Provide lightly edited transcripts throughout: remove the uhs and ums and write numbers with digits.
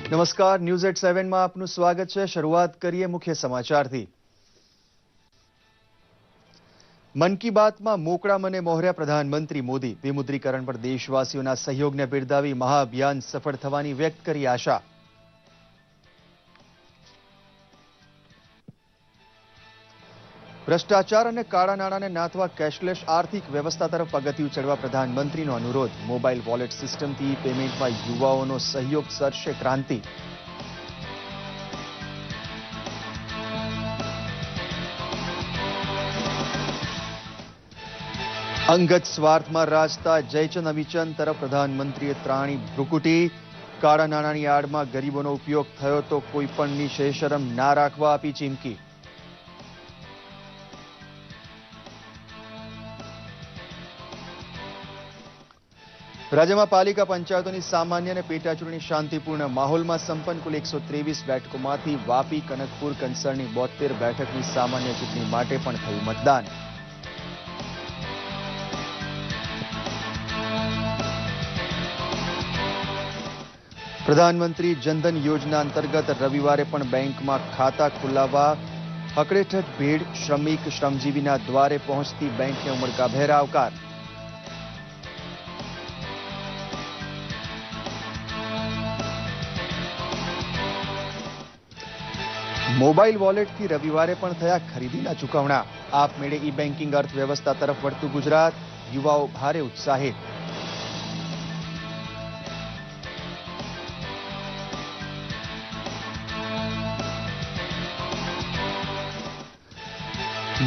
નમસ્કાર, news at 7માં આપનું સ્વાગત છે। શરૂઆત કરીએ મુખ્ય સમાચારથી। મન કી બાતમાં મોકળા મને મોહર્યા પ્રધાનમંત્રી મોદી। વિમુદ્રીકરણ પર દેશવાસીઓના સહયોગને બિરદાવી મહાઅભિયાન સફળ થવાની વ્યક્ત કરી આશા। ભ્રષ્ટાચાર અને કાળા નાણાંને નાથવા કેશલેસ આર્થિક વ્યવસ્થા તરફ પગથિયું ચડવા પ્રધાનમંત્રીનો અનુરોધ। મોબાઈલ વોલેટ સિસ્ટમથી પેમેન્ટમાં યુવાઓનો સહયોગ સર્જશે ક્રાંતિ। અંગત સ્વાર્થમાં રાજતા જયચંદ અમીચંદ તરફ પ્રધાનમંત્રીએ ત્રાણી ભ્રુકુટી। કાળા નાણાંની આડમાં ગરીબોનો ઉપયોગ થયો તો કોઈપણની શેષરમ ના રાખવા આપી ચીમકી। રાજ્યમાં પાલિકા પંચાયતોની સામાન્ય અને પેટાચૂંટણી શાંતિપૂર્ણ માહોલમાં સંપન્ન। કુલ 123 બેઠકોમાંથી વાપી કનકપુર કંસરણી 72 બેઠકની સામાન્ય ચૂંટણી માટે પણ થયું મતદાન। પ્રધાનમંત્રી જનધન યોજના અંતર્ગત રવિવારે પણ બેંકમાં ખાતા ખોલાવવા હકડેઠઠ ભીડ। શ્રમિક શ્રમજીવીના દ્વારે પહોંચતી બેંકને ઉમળકાભેર આવકાર। મોબાઈલ વોલેટથી રવિવારે પણ થયા ખરીદીના ચૂકવણા। આપમેળે ઈ બેન્કિંગ અર્થવ્યવસ્થા તરફ વળતું ગુજરાત। યુવાઓ ભારે ઉત્સાહિત।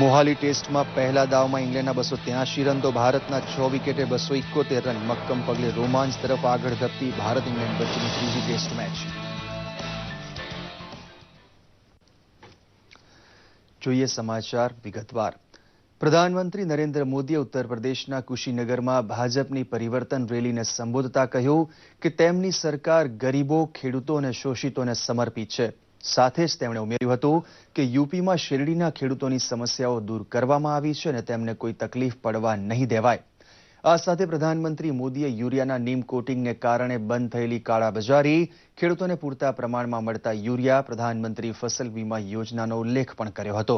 મોહાલી ટેસ્ટમાં પહેલા દાવમાં ઇંગ્લેન્ડના 283 રન તો ભારતના 6 વિકેટે 271 રન। મક્કમ પગલે રોમાંચ તરફ આગળ ધપતી ભારત ઇંગ્લેન્ડ વચ્ચેની ત્રીજી ટેસ્ટ મેચ। જોઈએ સમાચાર વિગતવાર। પ્રધાનમંત્રી નરેન્દ્ર મોદીએ ઉત્તર પ્રદેશના કુશીનગરમાં ભાજપની પરિવર્તન રેલીને સંબોધતા કહ્યું કે તેમની સરકાર ગરીબો, ખેડૂતો અને શોષિતોને સમર્પિત છે। સાથે જ તેમણે ઉમેર્યું હતું કે યુપીમાં શેરડીના ખેડૂતોની સમસ્યાઓ દૂર કરવામાં આવી છે અને તેમને કોઈ તકલીફ પડવા નહીં દેવાય। આ સાથે પ્રધાનમંત્રી મોદીએ યુરિયાના નીમ કોટિંગને કારણે બંધ થયેલી કાળાબજારી, ખેડૂતોને પૂરતા પ્રમાણમાં મળતા યુરિયા, પ્રધાનમંત્રી ફસલ વીમા યોજનાનો ઉલ્લેખ પણ કર્યો હતો।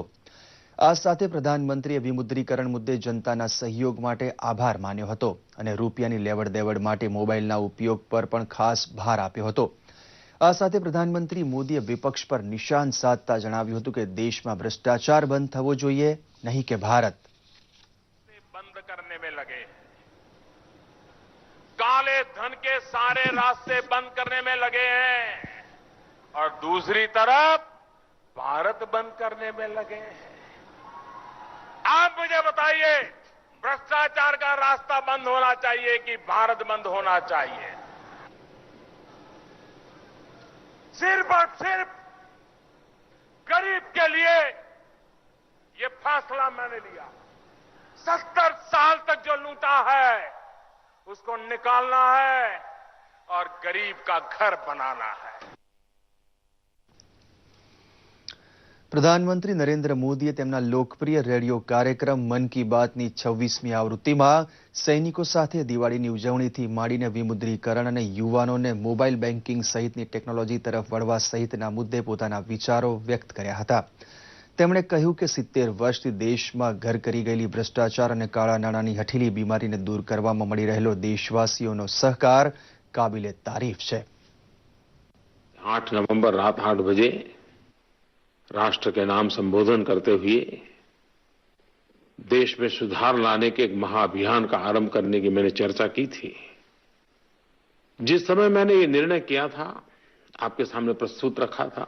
આ સાથે પ્રધાનમંત્રીએ વિમુદ્રીકરણ મુદ્દે જનતાના સહયોગ માટે આભાર માન્યો હતો અને રૂપિયાની લેવડ દેવડ માટે મોબાઈલના ઉપયોગ પર પણ ખાસ ભાર આપ્યો હતો। આ સાથે પ્રધાનમંત્રી મોદીએ વિપક્ષ પર નિશાન સાધતા જણાવ્યું હતું કે દેશમાં ભ્રષ્ટાચાર બંધ થવો જોઈએ, નહીં કે ભારત। बंद करने में लगे, काले धन के सारे रास्ते बंद करने में लगे हैं और दूसरी तरफ भारत बंद करने में लगे हैं। आप मुझे बताइए, भ्रष्टाचार का रास्ता बंद होना चाहिए कि भारत बंद होना चाहिए? सिर्फ और सिर्फ गरीब के लिए ये फैसला मैंने लिया। 70 साल तक जो लूटा है उसको निकालना है और गरीब का घर बनाना है। પ્રધાનમંત્રી નરેન્દ્ર મોદીએ તેમના લોકપ્રિય રેડિયો કાર્યક્રમ મન કી બાતની 26મી આવૃત્તિમાં સૈનિકો સાથે દિવાળીની ઉજવણીથી માંડીને વિમુદ્રીકરણ અને યુવાનોને મોબાઈલ બેન્કિંગ સહિતની ટેકનોલોજી તરફ વળવા સહિતના મુદ્દે પોતાના વિચારો વ્યક્ત કર્યા હતા। તેમણે કહ્યું કે 70 વર્ષથી દેશમાં ઘર કરી ગયેલી ભ્રષ્ટાચાર અને કાળા નાણાંની હઠીલી બીમારીને દૂર કરવામાં મળી રહેલો દેશવાસીઓનો સહકાર કાબિલે તારીફ છે। 8 नवंबर रात 8 बजे राष्ट्र के नाम संबोधन करते हुए देश में सुधार लाने के एक महाअभियान का आरंभ करने की मैंने चर्चा की थी। जिस समय मैंने ये निर्णय किया था, आपके सामने प्रस्तुत रखा था,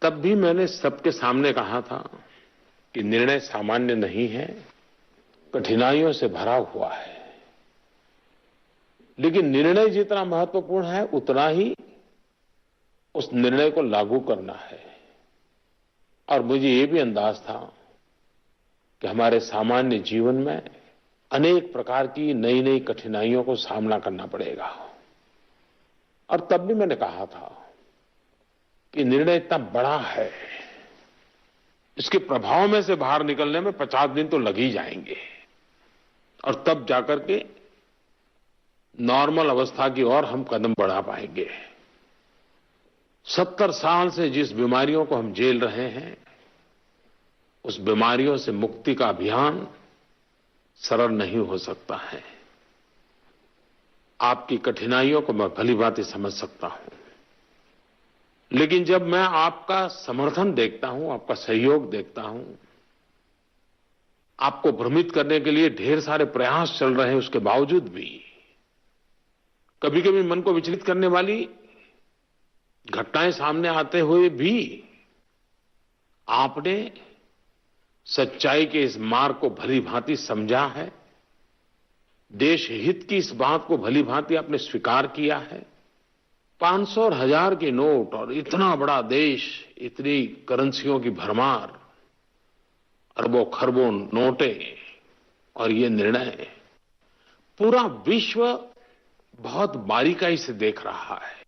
तब भी मैंने सबके सामने कहा था कि निर्णय सामान्य नहीं है, कठिनाइयों से भरा हुआ है, लेकिन निर्णय जितना महत्वपूर्ण है उतना ही उस निर्णय को लागू करना है। और मुझे ये भी अंदाज था कि हमारे सामान्य जीवन में अनेक प्रकार की नई नई कठिनाइयों को सामना करना पड़ेगा। और तब भी मैंने कहा था कि निर्णय इतना बड़ा है, इसके प्रभाव में से बाहर निकलने में 50 दिन तो लग ही जाएंगे और तब जाकर के नॉर्मल अवस्था की ओर हम कदम बढ़ा पाएंगे। 70 साल से जिस बीमारियों को हम झेल रहे हैं, उस बीमारियों से मुक्ति का अभियान सरल नहीं हो सकता है। आपकी कठिनाइयों को मैं भलीभांति समझ सकता हूं, लेकिन जब मैं आपका समर्थन देखता हूं, आपका सहयोग देखता हूं, आपको भ्रमित करने के लिए ढेर सारे प्रयास चल रहे हैं, उसके बावजूद भी कभी-कभी मन को विचलित करने वाली घटनाएं सामने आते हुए भी आपने सच्चाई के इस मार्ग को भलीभांति समझा है, देश हित की इस बात को भलीभांति आपने स्वीकार किया है। 500 और 1000 के नोट और इतना बड़ा देश, इतनी करेंसियों की भरमार, अरबों खरबों नोटे और ये निर्णय पूरा विश्व बहुत बारीकाई से देख रहा है।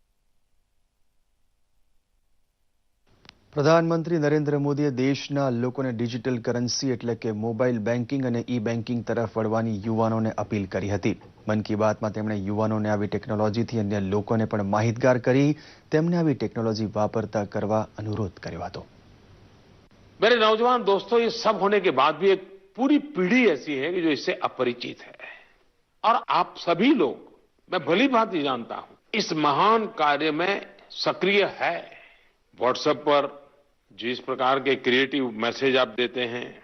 પ્રધાનમંત્રી નરેન્દ્ર મોદીએ દેશના લોકોને ડિજિટલ કરન્સી એટલે કે મોબાઈલ બેન્કિંગ અને ઈ બેન્કિંગ તરફ વળવાની યુવાનોને અપીલ કરી હતી। મન કી બાતમાં તેમણે યુવાનોને આવી ટેકનોલોજીથી અન્ય લોકોને પણ માહિતગાર કરી તેમને આવી ટેકનોલોજી વાપરતા કરવા अनुरोध કર્યો હતો। मेरे नौजवान दोस्तों, ये सब होने के बाद भी एक पूरी पीढ़ी ऐसी है कि जो इससे अपरिचित है, और आप सभी लोग, मैं भली भांति जानता हूं, इस महान कार्य में सक्रिय है। व्हाट्सएप पर जिस प्रकार के क्रिएटिव मैसेज आप देते हैं,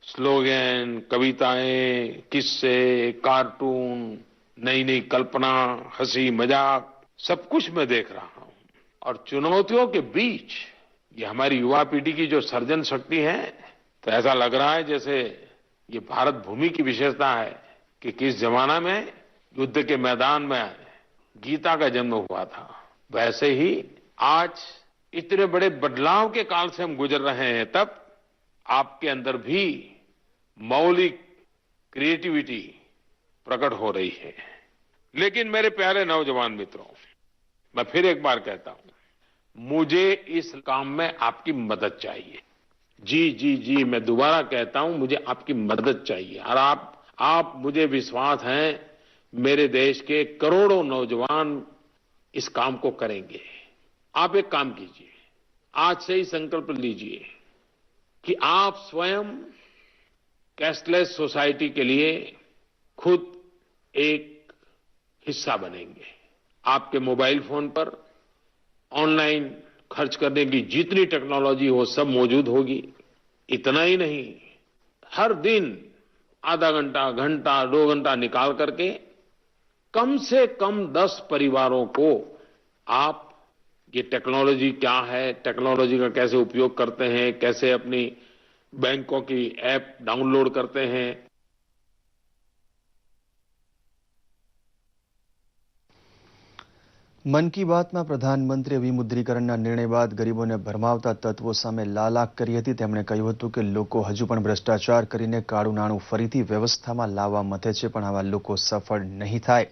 स्लोगन, कविताएं, किस्से, कार्टून, नई नई कल्पना, हंसी मजाक, सब कुछ मैं देख रहा हूं। और चुनौतियों के बीच ये हमारी युवा पीढ़ी की जो सर्जन शक्ति है, तो ऐसा लग रहा है जैसे ये भारत भूमि की विशेषता है कि किस जमाना में युद्ध के मैदान में गीता का जन्म हुआ था, वैसे ही आज इतने बड़े बदलाव के काल से हम गुजर रहे हैं, तब आपके अंदर भी मौलिक क्रिएटिविटी प्रकट हो रही है। लेकिन मेरे प्यारे नौजवान मित्रों, मैं फिर एक बार कहता हूं, मुझे इस काम में आपकी मदद चाहिए। जी जी जी, मैं दोबारा कहता हूं, मुझे आपकी मदद चाहिए। और आप मुझे विश्वास है, मेरे देश के करोड़ों नौजवान इस काम को करेंगे। आप एक काम कीजिए, आज से ही संकल्प लीजिए कि आप स्वयं कैशलेस सोसाइटी के लिए खुद एक हिस्सा बनेंगे। आपके मोबाइल फोन पर ऑनलाइन खर्च करने की जितनी टेक्नोलॉजी हो, सब मौजूद होगी। इतना ही नहीं, हर दिन आधा घंटा, घंटा, 2 घंटा निकाल करके कम से कम 10 परिवारों को आप ये टेक्नोलॉजी क्या है, टेक्नोलॉजी का कैसे उपयोग करते हैं, कैसे अपनी बैंकों की ऐप डाउनलोड करते हैं। મન કી બાતમાં પ્રધાનમંત્રીએ વિમુદ્રીકરણના નિર્ણય બાદ ગરીબોને ભરમાવતા તત્વો સામે લાલાક કરી હતી। તેમણે કહ્યું હતું કે લોકો હજુ પણ ભ્રષ્ટાચાર કરીને કાળું નાણું ફરીથી વ્યવસ્થામાં લાવવા મથે છે, પણ આવા લોકો સફળ નહીં થાય।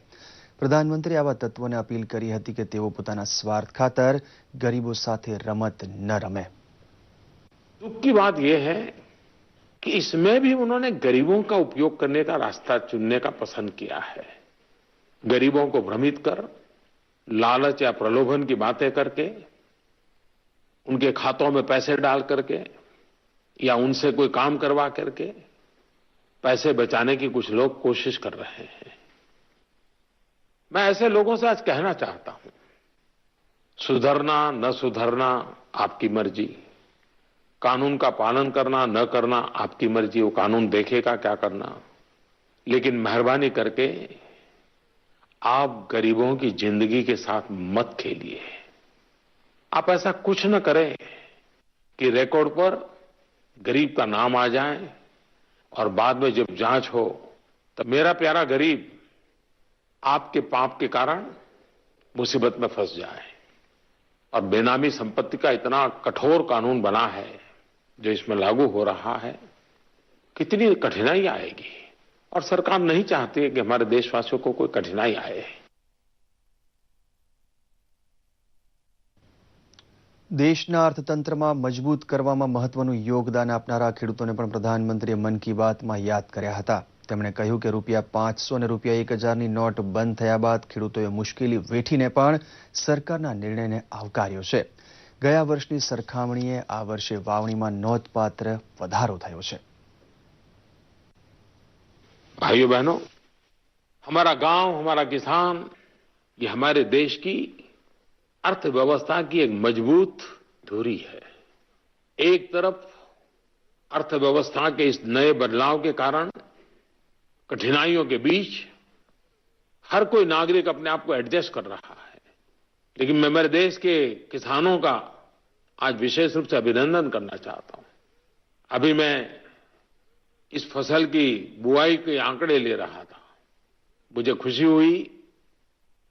પ્રધાનમંત્રીએ આવા તત્વોને અપીલ કરી હતી કે તેઓ પોતાના સ્વાર્થ ખાતર ગરીબો સાથે રમત ન રમે। दुख की बात यह है कि इसमें भी उन्होंने गरीबों का उपयोग करने का रास्ता चुनने का पसंद किया है। गरीबों को भ्रमित कर, लालच या प्रलोभन की बातें करके, उनके खातों में पैसे डाल करके या उनसे कोई काम करवा करके पैसे बचाने की कुछ लोग कोशिश कर रहे हैं। मैं ऐसे लोगों से आज कहना चाहता हूं, सुधरना न सुधरना आपकी मर्जी, कानून का पालन करना न करना आपकी मर्जी, वो कानून देखेगा क्या करना। लेकिन मेहरबानी करके आप गरीबों की जिंदगी के साथ मत खेलिए। आप ऐसा कुछ न करें कि रिकॉर्ड पर गरीब का नाम आ जाए और बाद में जब जांच हो तो मेरा प्यारा गरीब आपके पाप के कारण मुसीबत में फंस जाए। और बेनामी संपत्ति का इतना कठोर कानून बना है जो इसमें लागू हो रहा है, कितनी कठिनाई आएगी। और सरकार नहीं चाहती है कि हमारे देशवासियों को कोई कठिनाई आए। દેશના અર્થતંત્રમાં મજબૂત કરવામાં મહત્વનું યોગદાન આપનારા ખેડૂતોને પણ પ્રધાનમંત્રીએ મન કી બાતમાં યાદ કર્યા હતા। તેમણે કહ્યું કે ₹500 અને ₹1000ની નોટ બંધ થયા બાદ ખેડૂતોએ મુશ્કેલી વેઠીને પણ સરકારના નિર્ણયને આવકાર્યો છે. ગયા વર્ષની સરખામણીએ આ વર્ષે વાવણીમાં નોંધપાત્ર વધારો થયો છે. भाइयों बहनों, हमारा गांव, हमारा किसान, ये हमारे देश की अर्थव्यवस्था की एक मजबूत धुरी है. एक तरफ अर्थव्यवस्था के इस नए बदलाव के कारण कठिनाइयों के बीच हर कोई नागरिक अपने आप को एडजस्ट कर रहा है, लेकिन मैं मेरे देश के किसानों का आज विशेष रूप से अभिनंदन करना चाहता हूं. अभी मैं इस फसल की बुआई के आंकड़े ले रहा था. मुझे खुशी हुई,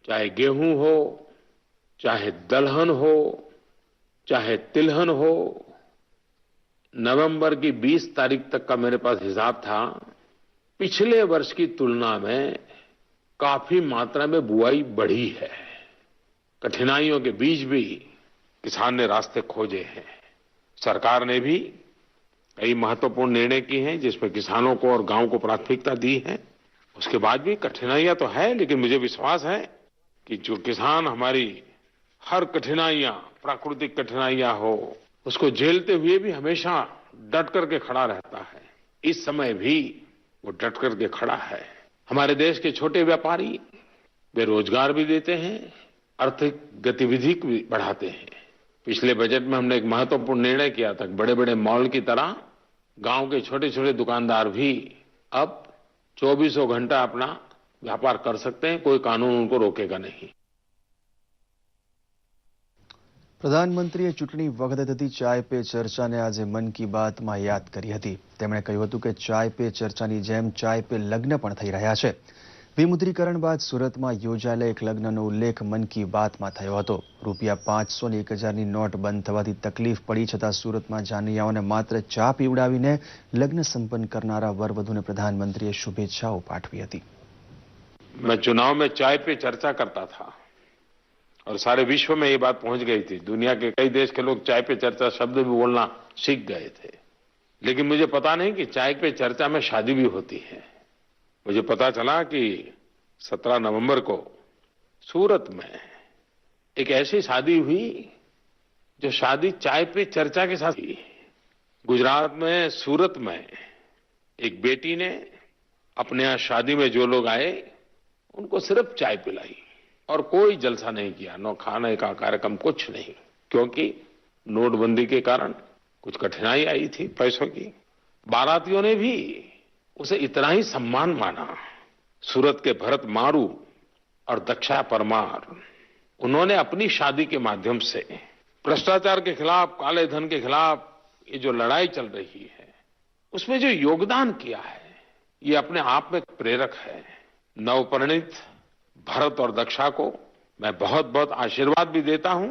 चाहे गेहूं हो, चाहे दलहन हो, चाहे तिलहन हो, नवंबर की 20 तारीख तक का मेरे पास हिसाब था. पिछले वर्ष की तुलना में काफी मात्रा में बुआई बढ़ी है. कठिनाइयों के बीच भी किसान ने रास्ते खोजे हैं. सरकार ने भी कई महत्वपूर्ण निर्णय किए हैं जिसमें किसानों को और गांव को प्राथमिकता दी है. उसके बाद भी कठिनाइयां तो है, लेकिन मुझे विश्वास है कि जो किसान हमारी हर कठिनाइयां, प्राकृतिक कठिनाइयां हो, उसको झेलते हुए भी हमेशा डट करके खड़ा रहता है. इस समय भी वो डट करके खड़ा है. हमारे देश के छोटे व्यापारी वे रोजगार भी देते हैं, आर्थिक गतिविधि भी बढ़ाते हैं. पिछले बजट में हमने एक महत्वपूर्ण निर्णय किया था. बड़े बड़े मॉल की तरह गांव के छोटे छोटे दुकानदार भी अब 24 घंटा अपना व्यापार कर सकते हैं. कोई कानून उनको रोकेगा नहीं. પ્રધાનમંત્રીએ ચૂંટણી વખતે થતી ચાય પે ચર્ચાને આજે મન કી બાતમાં યાદ કરી હતી. તેમણે કહ્યું હતું કે ચાય પે ચર્ચાની જેમ ચાય પે લગ્ન પણ થઈ રહ્યા છે. વિમુદ્રીકરણ બાદ સુરતમાં યોજાયેલા એક લગ્નનો ઉલ્લેખ મન કી બાતમાં થયો હતો. ₹500 અને 1000ની નોટ બંધ થવાથી તકલીફ પડી છતાં સુરતમાં જાનૈયાઓને માત્ર ચા પીવડાવીને લગ્ન સંપન્ન કરનારા વરવધુને પ્રધાનમંત્રીએ શુભેચ્છાઓ પાઠવી હતી. मैं चुनाव में चाय पे चर्चा करता था और सारे विश्व में ये बात पहुंच गई थी. दुनिया के कई देश के लोग चाय पे चर्चा शब्द भी बोलना सीख गए थे. लेकिन मुझे पता नहीं कि चाय पे चर्चा में शादी भी होती है. मुझे पता चला कि 17 नवंबर को सूरत में एक ऐसी शादी हुई जो शादी चाय पे चर्चा के साथ हुई. गुजरात में सूरत में एक बेटी ने अपने यहां शादी में जो लोग आए उनको सिर्फ चाय पिलाई और कोई जलसा नहीं किया, न खाने का कार्यक्रम, कुछ नहीं. क्योंकि नोटबंदी के कारण कुछ कठिनाई आई थी पैसों की. बारातियों ने भी उसे इतना ही सम्मान माना. सूरत के भरत मारू और दक्षा परमार, उन्होंने अपनी शादी के माध्यम से भ्रष्टाचार के खिलाफ, काले धन के खिलाफ ये जो लड़ाई चल रही है उसमें जो योगदान किया है ये अपने आप में प्रेरक है. नवपरिणीत भरत और दक्षा को मैं बहुत बहुत आशीर्वाद भी देता हूं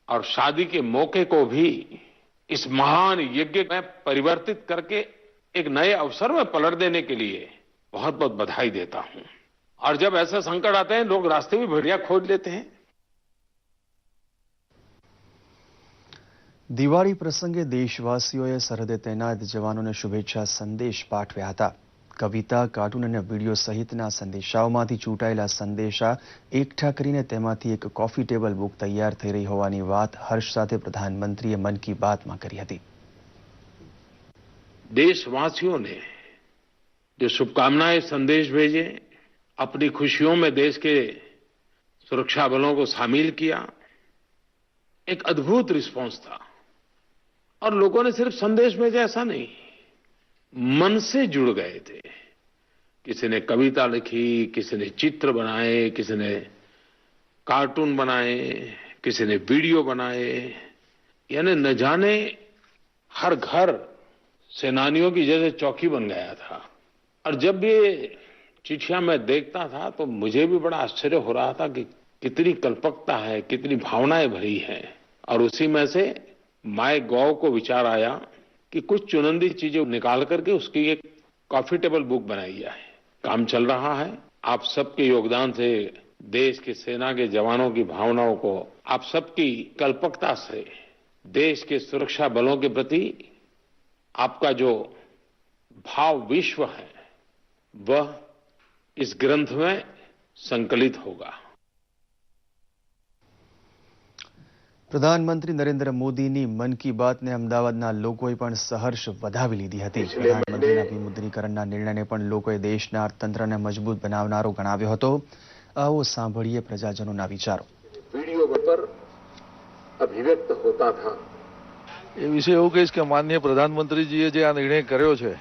और शादी के मौके को भी इस महान यज्ञ में परिवर्तित करके एक नए अवसर में पलट देने के लिए बहुत बहुत बधाई देता हूं. और जब ऐसे संकट आते हैं लोग रास्ते भी बढ़िया खोज लेते हैं. દિવાળી પ્રસંગે દેશવાસીઓએ સરહદે તૈનાત જવાનોને શુભેચ્છા સંદેશ પાઠવ્યા હતા. કવિતા, કાર્ટૂન અને વિડીયો સહિતના સંદેશાઓમાંથી ચૂંટાયેલા સંદેશા એકઠા કરીને તેમાંથી એક કોફી ટેબલ બુક તૈયાર થઈ રહી હોવાની વાત હર્ષ સાથે પ્રધાનમંત્રીએ મન કી બાતમાં કરી હતી. देशवासियों ने जो शुभकामनाएं संदेश भेजे, अपनी खुशियों में देश के सुरक्षा बलों को शामिल किया, एक अद्भुत रिस्पांस था. और लोगों ने सिर्फ संदेश भेजा ऐसा नहीं, मन से जुड़ गए थे. किसी ने कविता लिखी, किसी ने चित्र बनाए, किसी ने कार्टून बनाए, किसी ने वीडियो बनाए. यानी न जाने हर घर सेनानियों की जैसे चौकी बन गया था. और जब ये चिट्ठियां मैं देखता था तो मुझे भी बड़ा आश्चर्य हो रहा था कि कितनी कल्पकता है, कितनी भावनाएं भरी हैं. और उसी में से माय गॉव को विचार आया कि कुछ चुनिंदी चीजें निकाल करके उसकी एक कॉफी टेबल बुक बनाई जाए. काम चल रहा है. आप सबके योगदान से, देश की सेना के जवानों की भावनाओं को, आप सबकी कल्पकता से देश के सुरक्षा बलों के प्रति आपका जो भाव विश्व है वह इस ग्रंथ में संकलित होगा। પ્રધાનમંત્રી નરેન્દ્ર મોદીની મન કી બાતને અમદાવાદના લોકોએ પણ સહર્ષ વધાવી લીધી હતી. પ્રધાનમંત્રીના વિમુદ્રીકરણના નિર્ણયને પણ લોકોએ દેશના અર્થતંત્રને મજબૂત બનાવનારો ગણાવ્યો હતો. આવો સાંભળીએ પ્રજાજનોના વિચારો. वीडियो पर अभिव्यक्त होता था। એ વિશે એવું કહીશ કે માનનીય પ્રધાનમંત્રીજીએ જે આ નિર્ણય કર્યો છે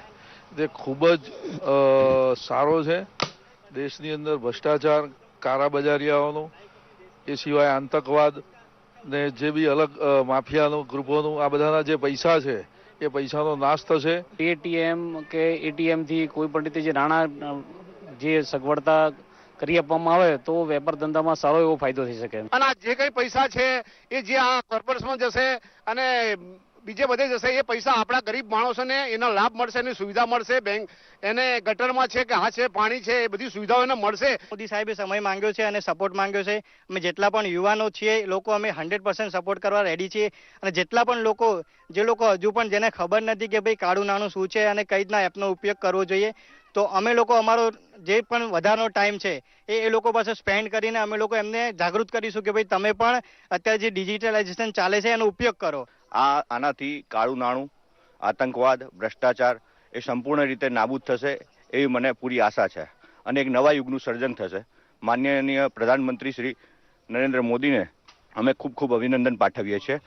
તે ખૂબ જ સારો છે. દેશની અંદર ભ્રષ્ટાચાર, કાળાબજારિયાઓનું, એ સિવાય આતંકવાદ ને જે બી અલગ માફિયાનું ગ્રુપોનું આ બધાના જે પૈસા છે એ પૈસાનો નાશ થશે. એટીએમ કે એટીએમ થી કોઈ પણ રીતે જે નાણાં જે સગવડતા કરી આપવામાં આવે તો વેપાર ધંધામાં સારો એવો ફાયદો થઈ શકે. અને જે કઈ પૈસા છે એ જે આ કોર્પોરેશનમાં જશે અને બીજે બધે જશે, એ પૈસા આપણા ગરીબ માણસોને એનો લાભ મળશે, એની સુવિધા મળશે. બેંક એને ગટરમાં છે કે હા છે, પાણી છે, એ બધી સુવિધાઓ એને મળશે. મોદી સાહેબે સમય માંગ્યો છે અને સપોર્ટ માંગ્યો છે. અમે જેટલા પણ યુવાનો છીએ એ લોકો અમે 100% સપોર્ટ કરવા રેડી છીએ. અને જેટલા પણ લોકો હજુ પણ જેને ખબર નથી કે ભાઈ કાળું નાણું શું છે અને કઈ રીતના એપનો ઉપયોગ કરવો જોઈએ, તો અમે લોકો અમારો જે પણ વધારાનો ટાઈમ છે એ લોકો પાસે સ્પેન્ડ કરીને અમે લોકો એમને જાગૃત કરીશું કે ભાઈ તમે પણ અત્યારે જે ડિજિટલાઇઝેશન ચાલે છે એનો ઉપયોગ કરો. આનાથી કાળું નાણું, આતંકવાદ, ભ્રષ્ટાચાર એ સંપૂર્ણ રીતે નાબૂદ થશે એવી મને પૂરી આશા છે અને એક નવા યુગનું સર્જન થશે. માનનીય પ્રધાનમંત્રી શ્રી નરેન્દ્ર મોદીને અમે ખૂબ ખૂબ અભિનંદન પાઠવીએ છીએ.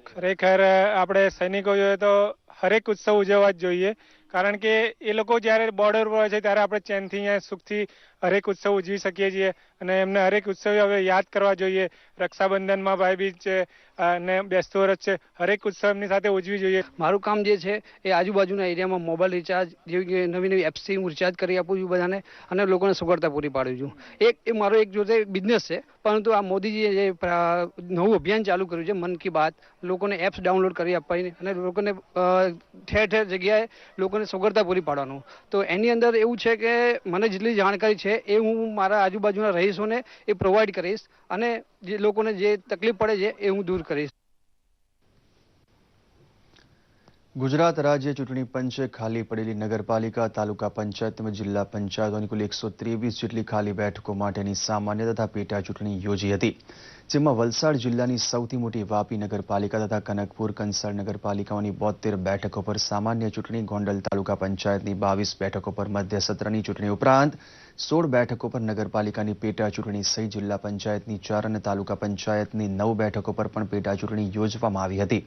ખરેખર આપણે સૈનિકો જોઈએ તો હરેક ઉત્સવ ઉજવવા જ જોઈએ, કારણ કે એ લોકો જ્યારે બોર્ડર પર હોય છે ત્યારે આપણે ચેનથી અહીંયા સુખથી હરેક ઉત્સવ ઉજવી શકીએ છીએ અને એમને હરેક ઉત્સવ હવે યાદ કરવા જોઈએ. રક્ષાબંધનમાં ભાઈબીજ છે અને બેસતું વરસ છે, હરેક ઉત્સવ એમની સાથે ઉજવી જોઈએ. મારું કામ જે છે એ આજુબાજુના એરિયામાં મોબાઈલ રિચાર્જ જેવી કે નવી નવી એપ્સથી હું રિચાર્જ કરી આપું છું બધાને અને લોકોને સગવડતા પૂરી પાડું છું. એ મારો એક જોતે બિઝનેસ છે, પરંતુ આ મોદીજીએ જે નવું અભિયાન ચાલુ કર્યું છે મન કી બાત, લોકોને એપ્સ ડાઉનલોડ કરી આપવાની અને લોકોને ઠેર ઠેર જગ્યાએ લોકોને સગવડતા પૂરી પાડવાનું. તો એની અંદર એવું છે કે મને જેટલી જાણકારી છે એ હું મારા આજુબાજુના રહીશોને એ પ્રોવાઈડ કરીશ અને જે લોકોને જે તકલીફ પડે છે એ હું દૂર કરીશ. ગુજરાત રાજ્ય ચૂંટણી પંચે ખાલી પડેલી નગરપાલિકા, તાલુકા પંચાયત તેમજ જિલ્લા પંચાયતોની કુલ 123 જેટલી ખાલી બેઠકો માટેની સામાન્ય તથા પેટા ચૂંટણી યોજી હતી. જેમાં વલસાડ જિલ્લાની સૌથી મોટી વાપી નગરપાલિકા તથા કનકપુર, કંસળ નગરપાલિકાઓની 72 બેઠકો પર સામાન્ય ચૂંટણી, ગોંડલ તાલુકા પંચાયતની 22 બેઠકો પર મધ્ય સત્રની ચૂંટણી ઉપરાંત 16 બેઠકો પર નગરપાલિકાની પેટા ચૂંટણી સહિત જિલ્લા પંચાયતની 4 અને તાલુકા પંચાયતની 9 બેઠકો પર પણ પેટા ચૂંટણી યોજવામાં આવી હતી.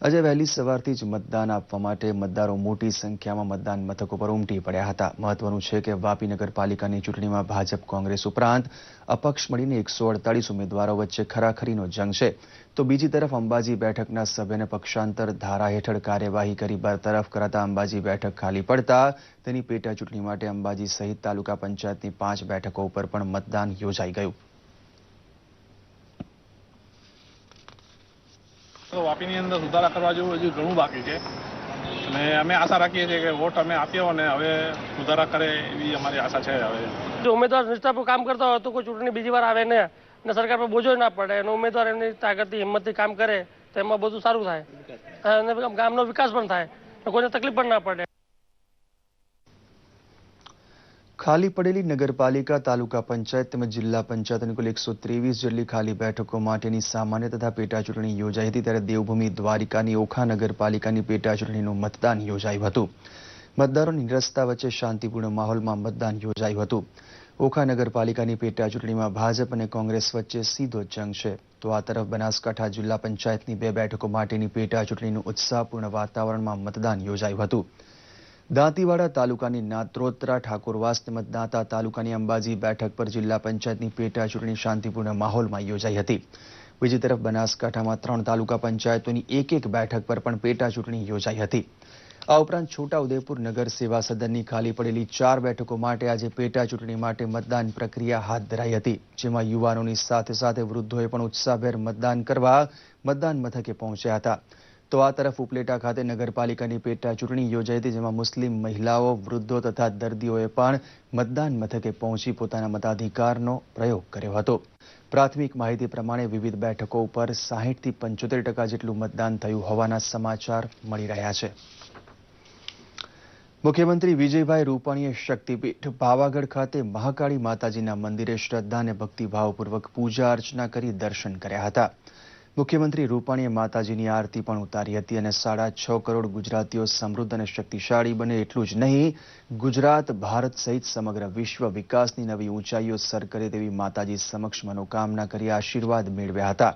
આજે વહેલી સવારથી જ મતદાન આપવા માટે મતદારો મોટી સંખ્યામાં મતદાન મથકો પર ઉમટી પડ્યા હતા. મહત્વનું છે કે વાપી નગરપાલિકાની ચૂંટણીમાં ભાજપ, કોંગ્રેસ ઉપરાંત અપક્ષ મળીને 148 ઉમેદવારો વચ્ચે ખરાખરીનો જંગ છે. તો બીજી તરફ અંબાજી બેઠકના સભ્યને પક્ષાંતર ધારા હેઠળ કાર્યવાહી કરી બરતરફ કરાતા અંબાજી બેઠક ખાલી પડતા તેની પેટા ચૂંટણી માટે અંબાજી સહિત તાલુકા પંચાયતની 5 બેઠકો ઉપર પણ મતદાન યોજાઈ ગયું. તો વાપીની અંદર સુધારા કરવા જેવું હજુ ઘણું બાકી છે અને અમે આશા રાખીએ છીએ કે વોટ અમે આપ્યો અને હવે સુધારા કરે એવી અમારી આશા છે. હવે જો ઉમેદવાર નિષ્ઠાપૂર્વક કામ કરતા હોય તો કોઈ ચૂંટણી બીજી વાર આવે ને અને સરકાર પર બોજો ના પડે અને ઉમેદવાર એમની તાકાતથી હિંમતથી કામ કરે તો એમાં બધું સારું થાય અને ગામનો વિકાસ પણ થાય, કોઈને તકલીફ પણ ના પડે. ખાલી પડેલી નગરપાલિકા, તાલુકા પંચાયત તેમજ જિલ્લા પંચાયતની કુલ 123 જેટલી ખાલી બેઠકો માટેની સામાન્ય તથા પેટા ચૂંટણી યોજાઈ હતી. ત્યારે દેવભૂમિ દ્વારિકાની ઓખા નગરપાલિકાની પેટા ચૂંટણીનું મતદાન યોજાયું હતું. મતદારોની નિરસ્તા વચ્ચે શાંતિપૂર્ણ માહોલમાં મતદાન યોજાયું હતું. ઓખા નગરપાલિકાની પેટા ચૂંટણીમાં ભાજપ અને કોંગ્રેસ વચ્ચે સીધો જંગ છે. તો આ તરફ બનાસકાંઠા જિલ્લા પંચાયતની 2 બેઠકો માટેની પેટા ચૂંટણીનું ઉત્સાહપૂર્ણ વાતાવરણમાં મતદાન યોજાયું હતું. દાંતીવાડા તાલુકાની નાત્રોત્રા, ઠાકોરવાસ તેમજ દાંતા તાલુકાની અંબાજી બેઠક પર જિલ્લા પંચાયતની પેટા ચૂંટણી શાંતિપૂર્ણ માહોલમાં યોજાઈ હતી. બીજી તરફ બનાસકાંઠામાં 3 તાલુકા પંચાયતોની 1 બેઠક પર પણ પેટા ચૂંટણી યોજાઈ હતી. આ ઉપરાંત છોટાઉદેપુર નગર સેવા સદનની ખાલી પડેલી 4 બેઠકો માટે આજે પેટા ચૂંટણી માટે મતદાન પ્રક્રિયા હાથ ધરાઈ હતી. જેમાં યુવાનોની સાથે સાથે વૃદ્ધોએ પણ ઉત્સાહભેર મતદાન કરવા મતદાન મથકે પહોંચ્યા હતા. તો આ તરફ ઉપલેટા ખાતે નગરપાલિકાની પેટા ચૂંટણી યોજાઈ હતી. જેમાં મુસ્લિમ મહિલાઓ, વૃદ્ધો તથા દર્દીઓએ પણ મતદાન મથકે પહોંચી પોતાના મતાધિકારનો પ્રયોગ કર્યો હતો. પ્રાથમિક માહિતી પ્રમાણે વિવિધ બેઠકો ઉપર 60 થી 75% જેટલું મતદાન થયું હોવાના સમાચાર મળી રહ્યા છે. મુખ્યમંત્રી વિજયભાઈ રૂપાણીએ શક્તિપીઠ પાવાગઢ ખાતે મહાકાળી માતાજીના મંદિરે શ્રદ્ધા અને ભક્તિભાવપૂર્વક પૂજા અર્ચના કરી દર્શન કર્યા હતા. મુખ્યમંત્રી રૂપાણીએ માતાજીની આરતી પણ ઉતારી હતી અને 6.5 કરોડ ગુજરાતીઓ સમૃદ્ધ અને શક્તિશાળી બને એટલું જ નહીં, ગુજરાત, ભારત સહિત સમગ્ર વિશ્વ વિકાસની નવી ઊંચાઈઓ સર કરે તેવી માતાજી સમક્ષ મનોકામના કરી આશીર્વાદ મેળવ્યા હતા.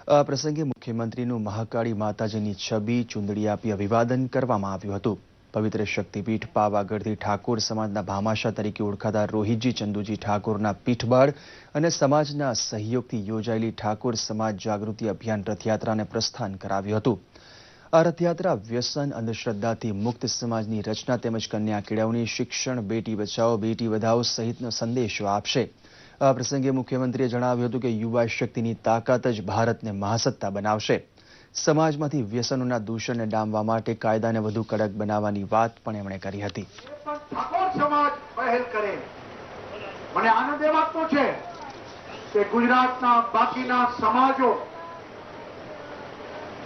આ પ્રસંગે મુખ્યમંત્રીનું મહાકાળી માતાજીની છબી ચુંદડી આપી અભિવાદન કરવામાં આવ્યું હતું. પવિત્ર શક્તિપીઠ પાવાગઢથી ઠાકોર સમાજના ભામાશા તરીકે ઓળખાતા રોહિતજી ચંદુજી ઠાકોરના પીઠબળ અને સમાજના સહયોગથી યોજાયેલી ઠાકોર સમાજ જાગૃતિ અભિયાન રથયાત્રાને પ્રસ્થાન કરાવ્યું હતું. આ રથયાત્રા વ્યસન, અંધશ્રદ્ધાથી મુક્ત સમાજની રચના તેમજ કન્યા કેળવણી, શિક્ષણ, બેટી બચાવો બેટી વધાવો સહિતનો સંદેશો આપશે. આ પ્રસંગે મુખ્યમંત્રીએ જણાવ્યું હતું કે યુવા શક્તિની તાકાત જ ભારતને મહાસત્તા બનાવશે. સમાજમાંથી વ્યસનોના દૂષણને ડામવા માટે કાયદાને વધુ કડક બનાવવાની વાત પણ એમણે કરી હતી. ઠાકોર સમાજ પહેલ કરે. મને આનંદ એ વાતનો છે કે ગુજરાતના બાકીના સમાજો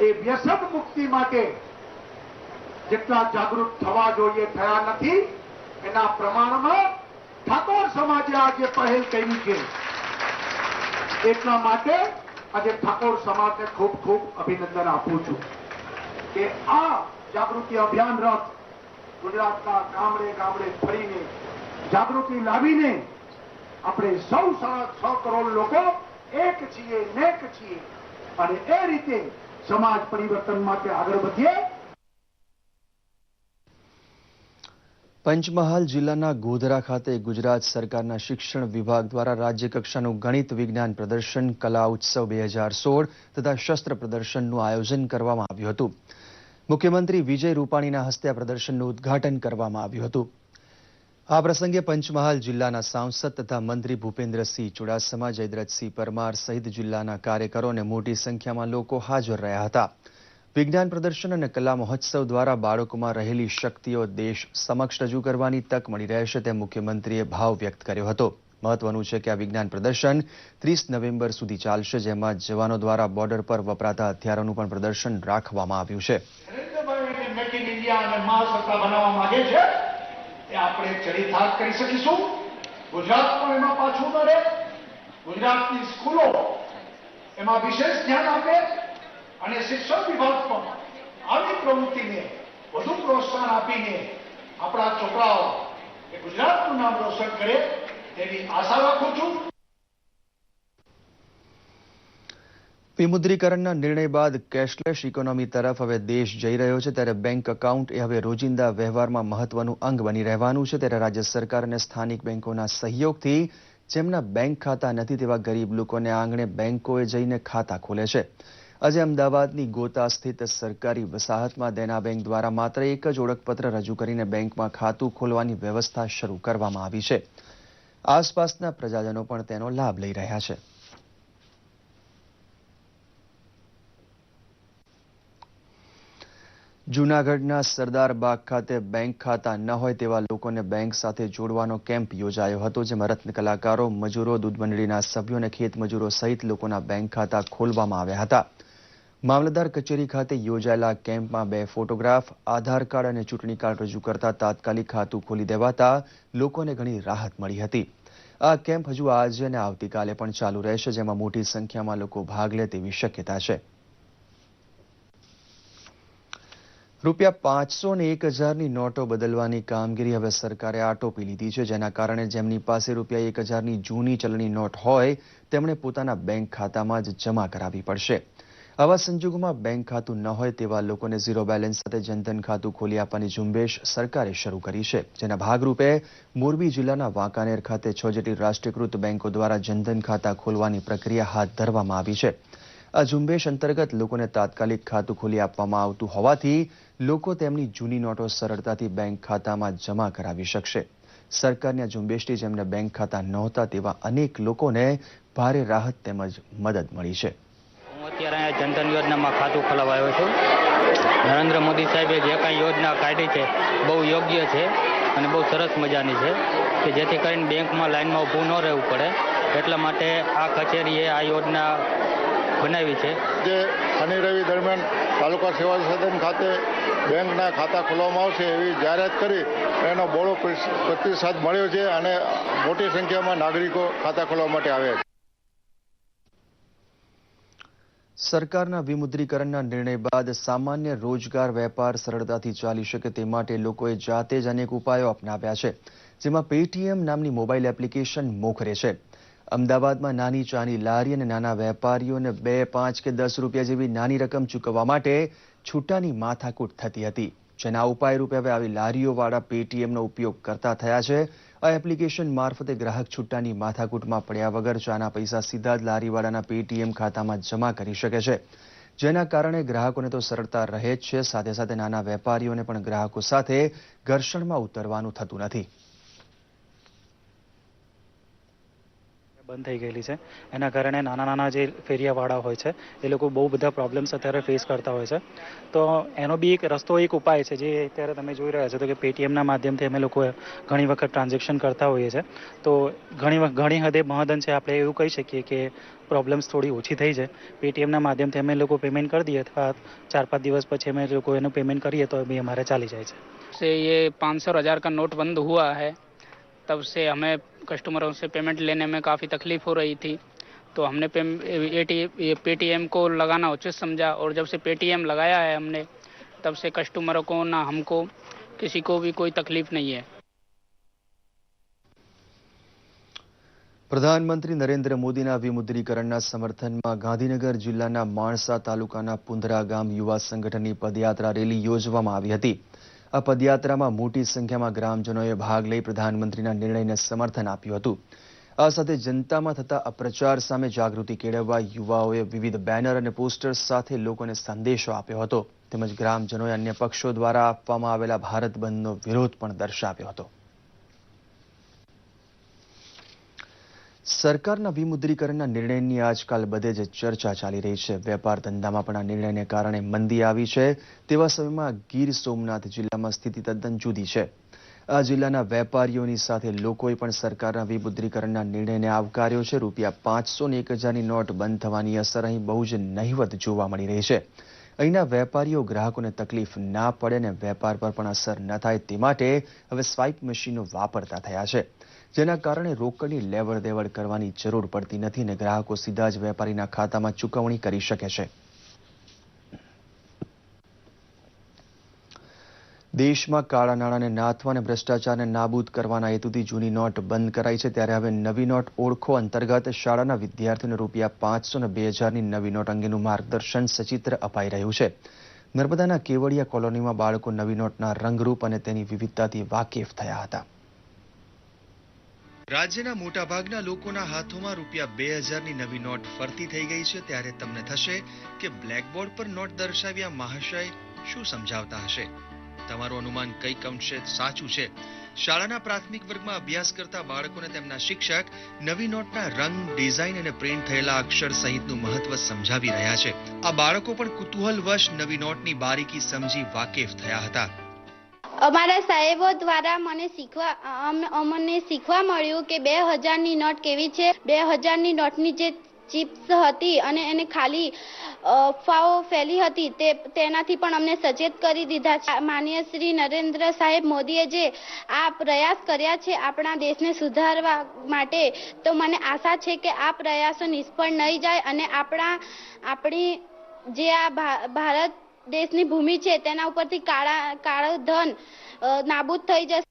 એ વ્યસન મુક્તિ માટે જેટલા જાગૃત થવા જોઈએ થયા નથી, એના પ્રમાણમાં ઠાકોર સમાજે આજે પહેલ કરી છે. એટલા માટે આજે ઠાકોર સમાજને ખૂબ ખૂબ અભિનંદન આપું છું કે આ જાગૃતિ અભિયાન રથ ગુજરાતના ગામડે ગામડે ફરીને જાગૃતિ લાવીને આપણે સૌ 6 કરોડ લોકો એક છીએ, નેક છીએ અને એ રીતે સમાજ પરિવર્તન માટે આગળ વધીએ. પંચમહાલ જિલ્લાના ગોધરા ખાતે ગુજરાત સરકારના શિક્ષણ વિભાગ દ્વારા રાજ્યકક્ષાનું ગણિત વિજ્ઞાન પ્રદર્શન, કલા ઉત્સવ 2016 તથા શસ્ત્ર પ્રદર્શનનું આયોજન કરવામાં આવ્યું હતું. મુખ્યમંત્રી વિજય રૂપાણીના હસ્તે આ પ્રદર્શનનું ઉદ્ઘાટન કરવામાં આવ્યું હતું. આ પ્રસંગે પંચમહાલ જિલ્લાના સાંસદ તથા મંત્રી ભૂપેન્દ્રસિંહ ચુડાસમા, જયદ્રથસિંહ પરમાર સહિત જિલ્લાના કાર્યકરો અને મોટી સંખ્યામાં લોકો હાજર રહ્યા હતા. વિજ્ઞાન પ્રદર્શન અને કલા મહોત્સવ દ્વારા બાળકોમાં રહેલી શક્તિઓ દેશ સમક્ષ રજૂ કરવાની તક મળી રહેશે તેમ મુખ્યમંત્રીએ ભાવ વ્યક્ત કર્યો હતો. મહત્વનું છે કે આ વિજ્ઞાન પ્રદર્શન 30 નવેમ્બર સુધી ચાલશે, જેમાં જવાનો દ્વારા બોર્ડર પર વપરાતા હથિયારોનું પણ પ્રદર્શન રાખવામાં આવ્યું છે. મેક ઇન ઇન્ડિયા અને મહાસત્તા બનાવવા માંગે છે એ આપણે ચરિતાર્થ કરી શકીશું. ગુજરાત પણ એમાં પાછું ન રહે. ગુજરાતની સ્કૂલો એમાં વિશેષ ધ્યાન આપે અને શિક્ષણ વિભાગ પણ આવી પ્રવૃત્તિને વધુ પ્રોત્સાહન આપીને આપણા છોકરાઓ એ ગુજરાતનું નામ રોશન કરે તેવી આશા રાખું છું. વિમુદ્રીકરણના નિર્ણય બાદ કેશલેસ ઇકોનોમી તરફ હવે દેશ જઈ રહ્યો છે, ત્યારે બેંક એકાઉન્ટ એ હવે રોજિંદા વ્યવહારમાં મહત્વનું અંગ બની રહેવાનું છે. ત્યારે રાજ્ય સરકાર અને સ્થાનિક બેંકોના સહયોગથી જેમના બેંક ખાતા નથી તેવા ગરીબ લોકોને આંગણે બેંકોએ જઈને ખાતા ખોલે છે. આજે અમદાવાદની ગોતા સ્થિત સરકારી વસાહતમાં દેના બેંક દ્વારા માત્ર એક જ ઓળખપત્ર રજૂ કરીને બેંકમાં ખાતું ખોલવાની વ્યવસ્થા શરૂ કરવામાં આવી છે. આસપાસના પ્રજાજનો પણ તેનો લાભ લઈ રહ્યા છે. જૂનાગઢના સરદાર બાગ ખાતે બેંક ખાતા ન હોય તેવા લોકોને બેંક સાથે જોડવાનો કેમ્પ યોજાયો હતો, જેમાં રત્ન કલાકારો, મજૂરો, દૂધ મંડળીના સભ્યો અને ખેત મજૂરો સહિત લોકોના બેંક ખાતા ખોલવામાં આવ્યા હતા. મામલતદાર કચેરી ખાતે યોજાયેલા કેમ્પમાં 2 ફોટોગ્રાફ, આધાર કાર્ડ અને ચૂંટણી કાર્ડ રજૂ કરતા તાત્કાલિક ખાતું ખોલી દેવાતા લોકોને ઘણી રાહત મળી હતી. આ કેમ્પ હજુ આજે અને આવતીકાલે પણ ચાલુ રહેશે, જેમાં મોટી સંખ્યામાં લોકો ભાગ લે તેવી શક્યતા છે. રૂપિયા 500 અને 1000ની નોટો બદલવાની કામગીરી હવે સરકારે આટોપી લીધી છે, જેના કારણે જેમની પાસે રૂપિયા 1000ની જૂની ચલણી નોટ હોય તેમણે પોતાના બેંક ખાતામાં જ જમા કરાવવી પડશે. આવા સંજોગોમાં બેંક ખાતું ન હોય તેવા લોકોને ઝીરો બેલેન્સ સાથે જનધન ખાતું ખોલી આપવાની ઝુંબેશ સરકારે શરૂ કરી છે, જેના ભાગરૂપે મોરબી જિલ્લાના વાંકાનેર ખાતે 6 જેટલી રાષ્ટ્રીયકૃત બેંકો દ્વારા જનધન ખાતા ખોલવાની પ્રક્રિયા હાથ ધરવામાં આવી છે. આ ઝુંબેશ અંતર્ગત લોકોને તાત્કાલિક ખાતું ખોલી આપવામાં આવતું હોવાથી લોકો તેમની જૂની નોટો સરળતાથી બેંક ખાતામાં જમા કરાવી શકશે. સરકારની આ ઝુંબેશથી જેમને બેંક ખાતા નહોતા તેવા અનેક લોકોને ભારે રાહત તેમજ મદદ મળી છે. હું અત્યારે અહીંયા જનધન યોજનામાં ખાતું ખોલાવવા આવ્યો છું. નરેન્દ્ર મોદી સાહેબે જે કાંઈ યોજના કાઢી છે બહુ યોગ્ય છે અને બહુ સરસ મજાની છે કે જેથી કરીને બેંકમાં લાઈનમાં ઊભું ન રહેવું પડે. એટલા માટે આ કચેરીએ આ યોજના બનાવી છે. જે શનિ રવિ દરમિયાન તાલુકા સેવા સદન ખાતે બેંકના ખાતા ખોલવામાં આવશે એવી જાહેરાત કરી એનો બહોળો પ્રતિસાદ મળ્યો છે અને મોટી સંખ્યામાં નાગરિકો ખાતા ખોલવા માટે આવ્યા છે. સરકારના વિમુદ્રીકરણના નિર્ણય બાદ સામાન્ય રોજગાર વેપાર સરળતાથી ચાલી શકે તે માટે લોકોએ જાતે જ અનેક ઉપાયો અપનાવ્યા છે, જેમાં પેટીએમ નામની મોબાઈલ એપ્લિકેશન મોખરે છે. અમદાવાદમાં નાની ચાની લારી અને નાના વેપારીઓને 2, 5 કે 10 રૂપિયા જેવી નાની રકમ ચૂકવવા માટે છૂટાની માથાકૂટ થતી હતી, જેના ઉપાય રૂપે હવે આવી લારીઓવાળા પેટીએમનો ઉપયોગ કરતા થયા છે. આ એપ્લિકેશન મારફતે ગ્રાહક છૂટાની માથાકૂટમાં પડ્યા વગર ચાના પૈસા સીધા જ લારીવાળાના પેટીએમ ખાતામાં જમા કરી શકે છે, જેના કારણે ગ્રાહકોને તો સરળતા રહે જ છે, સાથે સાથે નાના વેપારીઓને પણ ગ્રાહકો સાથે ઘર્ષણમાં ઉતરવાનું થતું નથી. બંધ થઈ ગયેલી છે, એના કારણે નાના નાના જે ફેરિયાવાળા હોય છે એ લોકો બહુ બધા પ્રોબ્લેમ્સ અત્યારે ફેસ કરતા હોય છે. તો એનો બી એક રસ્તો, એક ઉપાય છે જે અત્યારે તમે જોઈ રહ્યા છો, તો કે પેટીએમના માધ્યમથી અમે લોકો ઘણી વખત ટ્રાન્ઝેક્શન કરતા હોઈએ છીએ. તો ઘણી હદે મહદઅંશે આપણે એવું કહી શકીએ કે પ્રોબ્લેમ્સ થોડી ઓછી થઈ છે. પેટીએમના માધ્યમથી અમે લોકો પેમેન્ટ કરી દઈએ અથવા 4-5 દિવસ પછી અમે લોકો એનું પેમેન્ટ કરીએ તો બી અમારે ચાલી જાય છે. से ये 500 और 1000 का नोट बंद हुआ है, तब से हमें कस्टमरों से पेमेंट लेने में काफ़ी तकलीफ हो रही थी. तो हमने पेटीएम को लगाना उचित समझा और जब से पेटीएम लगाया है हमने, तब से कस्टमरों को ना हमको किसी को भी कोई तकलीफ नहीं है. પ્રધાનમંત્રી નરેન્દ્ર મોદીના વિમુદ્રીકરણના સમર્થનમાં ગાંધીનગર જિલ્લાના માણસા તાલુકાના પુંદરા ગામ યુવા સંગઠનની પદયાત્રા રેલી યોજવામાં આવી હતી. આ પદયાત્રામાં મોટી સંખ્યામાં ગ્રામજનોએ ભાગ લઈ પ્રધાનમંત્રીના નિર્ણયને સમર્થન આપ્યું હતું. આ સાથે જનતામાં થતા અપ્રચાર સામે જાગૃતિ કેળવવા યુવાઓએ વિવિધ બેનર અને પોસ્ટર્સ સાથે લોકોને સંદેશો આપ્યો હતો, તેમજ ગ્રામજનોએ અન્ય પક્ષો દ્વારા આપવામાં આવેલા ભારત બંધનો વિરોધ પણ દર્શાવ્યો હતો. સરકારના વિમુદ્રીકરણના નિર્ણયની આજકાલ બધે જ ચર્ચા ચાલી રહી છે. વેપાર ધંધામાં પણ આ નિર્ણયને કારણે મંદી આવી છે. તેવા સમયમાં ગીર સોમનાથ જિલ્લામાં સ્થિતિ તદ્દન જુદી છે. આ જિલ્લાના વેપારીઓની સાથે લોકોએ પણ સરકારના વિમુદ્રીકરણના નિર્ણયને આવકાર્યો છે. ₹500 અને 1000ની નોટ બંધ થવાની અસર અહીં બહુ જ નહિવત જોવા મળી રહી છે. અહીંના વેપારીઓ ગ્રાહકોને તકલીફ ના પડે અને વેપાર પર પણ અસર ન થાય તે માટે હવે સ્વાઇપ મશીનો વાપરતા થયા છે, જેના કારણે રોકડની લેવડ દેવડ કરવાની જરૂર પડતી નથી અને ગ્રાહકો સીધા જ વેપારીના ખાતામાં ચૂકવણી કરી શકે છે. દેશમાં કાળા નાણાંને નાથવા અને ભ્રષ્ટાચારને નાબૂદ કરવાના હેતુથી જૂની નોટ બંધ કરાઈ છે, ત્યારે હવે નવી નોટ ઓળખો અંતર્ગત શાળાના વિદ્યાર્થીઓને ₹500 અને 2000ની નવી નોટ અંગેનું માર્ગદર્શન સચિત્ર અપાઈ રહ્યું છે. નર્મદાના કેવડિયા કોલોનીમાં બાળકો નવી નોટના રંગરૂપ અને તેની વિવિધતાથી વાકેફ થયા હતા. રાજ્યના મોટાભાગના લોકોના હાથોમાં ₹2000ની નવી નોટ ફરતી થઈ ગઈ છે, ત્યારે તમને થશે કે બ્લેકબોર્ડ પર નોટ દર્શાવ્યા મહાશય શું સમજાવતા હશે? તમારું અનુમાન કઈક અંશે સાચું છે. શાળાના પ્રાથમિક વર્ગમાં અભ્યાસ કરતા બાળકોને તેમના શિક્ષક નવી નોટના રંગ, ડિઝાઇન અને પ્રિન્ટ થયેલા અક્ષર સહિતનું મહત્વ સમજાવી રહ્યા છે. આ બાળકો પણ કુતૂહલવશ નવી નોટની બારીકી સમજી વાકેફ થયા હતા. અમારા સાહેબો દ્વારા અમને શીખવા મળ્યું કે 2000ની નોટ કેવી છે. 2000ની નોટની જે ચિપ્સ હતી અને એને ખાલી અફવાઓ ફેલી હતી તેનાથી પણ અમને સચેત કરી દીધા છે. માનનીય શ્રી નરેન્દ્ર સાહેબ મોદીએ જે આ પ્રયાસ કર્યા છે આપણા દેશને સુધારવા માટે, તો મને આશા છે કે આ પ્રયાસો નિષ્ફળ નહીં જાય અને આપણી જે આ ભારત દેશની ભૂમિ છે તેના ઉપરથી કાળું ધન નાબૂદ થઈ જશે.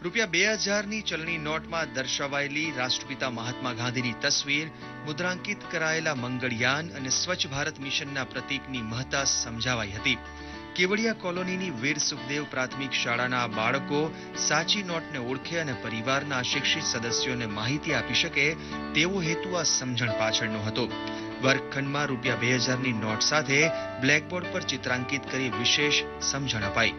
₹2000ની ચલણી નોટમાં દર્શાવાયેલી રાષ્ટ્રપિતા મહાત્મા ગાંધીની તસવીર, મુદ્રાંકિત કરાયેલા મંગળયાન અને સ્વચ્છ ભારત મિશનના પ્રતીકની મહત્તા સમજાવાઈ હતી. કેવડિયા કોલોનીની વીર સુખદેવ પ્રાથમિક શાળાના બાળકો સાચી નોટને ઓળખે અને પરિવારના અશિક્ષિત સદસ્યોને માહિતી આપી શકે તેવો હેતુ આ સમજણ પાછળનો હતો. વર્ગખંડમાં ₹2000ની નોટ સાથે બ્લેકબોર્ડ પર ચિત્રાંકિત કરી વિશેષ સમજણ અપાઈ.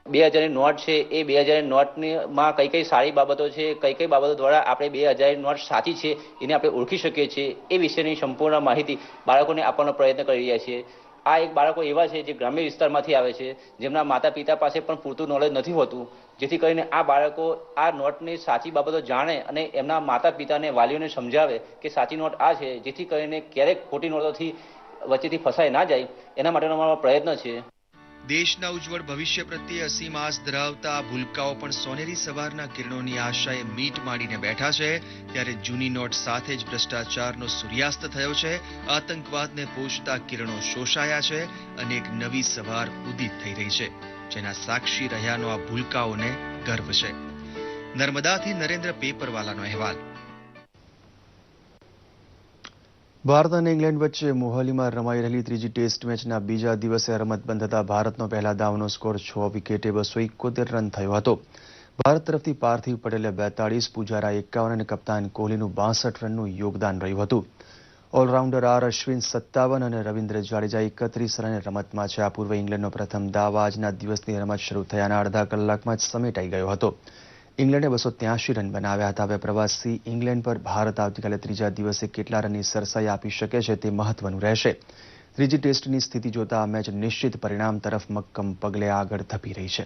2000ની નોટ છે એ 2000ની નોટમાં કઈ સારી બાબતો છે, કઈ બાબતો દ્વારા આપણે 2000ની નોટ સાચી છે એને આપણે ઓળખી શકીએ છીએ, એ વિશેની સંપૂર્ણ માહિતી બાળકોને આપવાનો પ્રયત્ન કરી રહ્યા છીએ. આ એક બાળકો એવા છે જે ગ્રામ્ય વિસ્તારમાંથી આવે છે, જેમના માતા પિતા પાસે પણ પૂરતું નોલેજ નથી હોતું, જેથી કરીને આ બાળકો આ નોટની સાચી બાબતો જાણે અને એમના માતા પિતાને, વાલીઓને સમજાવે કે સાચી નોટ આ છે, જેથી કરીને ક્યારેક ખોટી નોટોથી વચ્ચેથી ફસાઈ ના જાય, એના માટેનો અમારો પ્રયત્ન છે. દેશના ઉજ્જવળ ભવિષ્ય પ્રત્યે અસીમ આસ ધરાવતા આ ભૂલકાઓ પણ સોનેરી સવારના કિરણોની આશાએ મીટ માંડીને બેઠા છે ત્યારે જૂની નોટ સાથે જ ભ્રષ્ટાચારનો સૂર્યાસ્ત થયો છે, આતંકવાદને પોષતા કિરણો શોષાયા છે અને એક નવી સવાર ઉદિત થઈ રહી છે, જેના સાક્ષી રહ્યાનો આ ભૂલકાઓને ગર્વ છે. નર્મદાથી નરેન્દ્ર પેપરવાલાનો અહેવાલ. ભારત અને ઇંગ્લેન્ડ વચ્ચે મોહાલીમાં રમાઈ રહેલી ત્રીજી ટેસ્ટ મેચના બીજા દિવસે રમત બંધ થતા ભારતનો પહેલા દાવનો સ્કોર 6 વિકેટે 271 રન થયો હતો. ભારત તરફથી પાર્થિવ પટેલે 42, પુજારા 51 અને કપ્તાન કોહલીનું 62 રનનું યોગદાન રહ્યું હતું. ઓલરાઉન્ડર આર અશ્વિન 57 અને રવિન્દ્ર જાડેજા 31 રને રમતમાં છે. આ પૂર્વે ઇંગ્લેન્ડનો પ્રથમ દાવ આજના દિવસની રમત શરૂ થયાના અડધા કલાકમાં જ સમેટાઈ ગયો હતો. ઇંગ્લેન્ડે 283 રન બનાવ્યા હતા. હવે પ્રવાસી ઇંગ્લેન્ડ પર ભારત આવતીકાલે ત્રીજા દિવસે કેટલા રનની સરસાઈ આપી શકે છે તે મહત્વનું રહેશે. ત્રીજી ટેસ્ટની સ્થિતિ જોતા આ મેચ નિશ્ચિત પરિણામ તરફ મક્કમ પગલે આગળ ધપી રહી છે.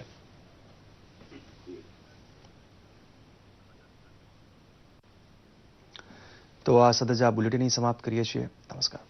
તો આ સાથે જ આ બુલેટિન સમાપ્ત કરીએ છીએ. નમસ્કાર.